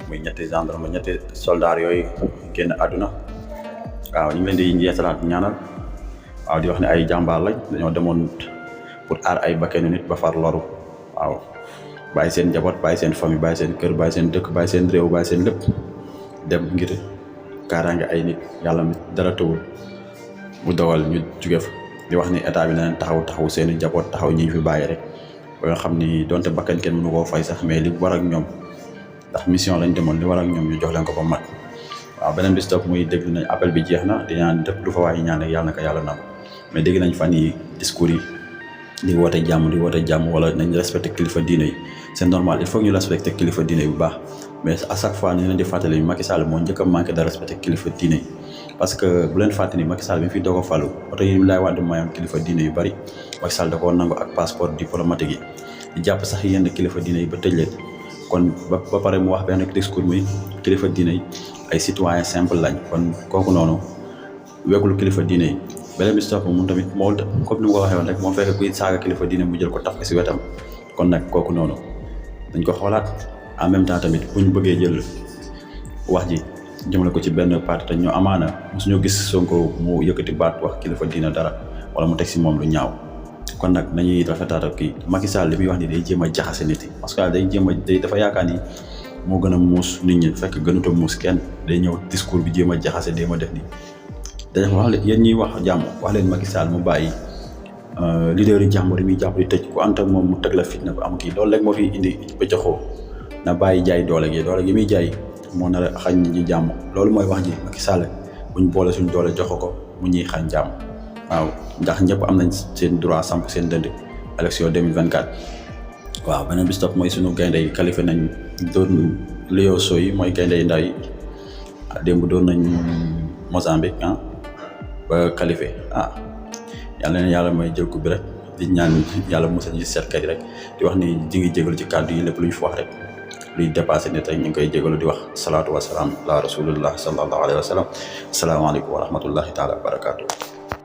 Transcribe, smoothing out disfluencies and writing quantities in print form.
muy ñetti gendarme ñetti soldat yooyu génn àdduna waaw ñu ngi leen di yeesalaat ñaanal waaw di wax ne ay jàmbaar lañ dañoo demoon pour aar ay bakkanu nit ba far loru waaw bàyyi seen njaboot bàyyi seen famille bàyyi seen kër bàyyi seen dëkk bàyyi seen réew bàyyi seen lépp dem ngir kaaraange ay nit yàlla mi dara tawul mu dogal ñu jóge fa di wax ni état bi na leen taxaw seen i njaboot taxaw ñi fi bàyyi rek ba nga xam ni donte bakkan kenn mënu koo fay sax mais li war ak ñoom ndax mission lañ demoon li war ak ñoom ñu jox leen ko ba mat waaw beneen bi stop muy dégg nañ appel bi jeex na di ñaan lépp lu fa waaye ñaan rek yàlla na ko yàlla nangu mais dégg nañ fan yi discours yi di woote jàmm wala nañ respecté kilifa diine yi c'est normal il faut ñu respecté kilifa diine yi bu baax mais à chaque fois ñu leen di fàttali Macky Sall moo njëkk a manqué de respecté kilifa diine yi parce que bu leen fàttali Macky Sall bi fi doog a falu oto yi laay wàddu mayoon kilifa diine yu bari Macky Sall da koo nangu ak passeport diplomatique yi di jàpp sax yenn kilifa diine yi ba tëj leen kon ba pare mu wax benn discours muy kilifa diine yi ay citoyen simple lañ kon kooku noonu wekkul kilifa diine yi beneen bi stop moom tamit moo comme ni mu ko waxee woon rek moo fekk kuy saaga kilifa diine mu jël ko taf ko si wetam kon nag kooku noonu dañ ko xoolaat en même temps tamit bu ñu bëggee jël wax ji jëmale ko ci benn parti te ñu amaana mosuñu gis Sonko mu yëkkati baat wax kilifa diine dara wala mu teg si moom lu ñaaw kon nag nañuy rafetaat ak kii Macky Sall li muy wax ni day jéem a jaxase nit yi parce que day dafa yaakaar ni moo gën a muus nit ñi fekk gënut a muus kenn day ñëw discours bi jéem a jaxase jéem a def nii dañu wax leen yéen ñuy wax jàmm wax leen Macky Sall mu bàyyi leader yi jàmbur yi muy jàpp di tëj ku ànd ak moom mu teg la fitna bu am kii loolu rek moo fi indi pëccaxoo na bàyyi jaay doole gi muy jaay moo nar a xañ ñi jàmm loolu mooy wax ji Macky Sall buñ boole suñ doole jox ko mu ñuy xañ jàmm waaw ndax ñëpp am nañ seen droit samp seen dënd élection 2024 waaw beneen bi stop mooy suñu gaynde yi qualifié nañ doon Liosso yi mooy gaynde yi ndaw yi démb doon nañ Mozambique ba qualifié yàlla na yàlla may jël ko bi rek di ñaan yàlla musal ñu seetkat yi rek di wax ni di ngi jégalu ci kàddu yi lépp lu ñu fi wax rek luy dépassé nit rek ñu ngi koy jégalu di wax salaatu wasalaam ala rasulillah sallallahu alayhi wa sallam asalaamaaleykum wa rahmatullahi taala wa barakatuh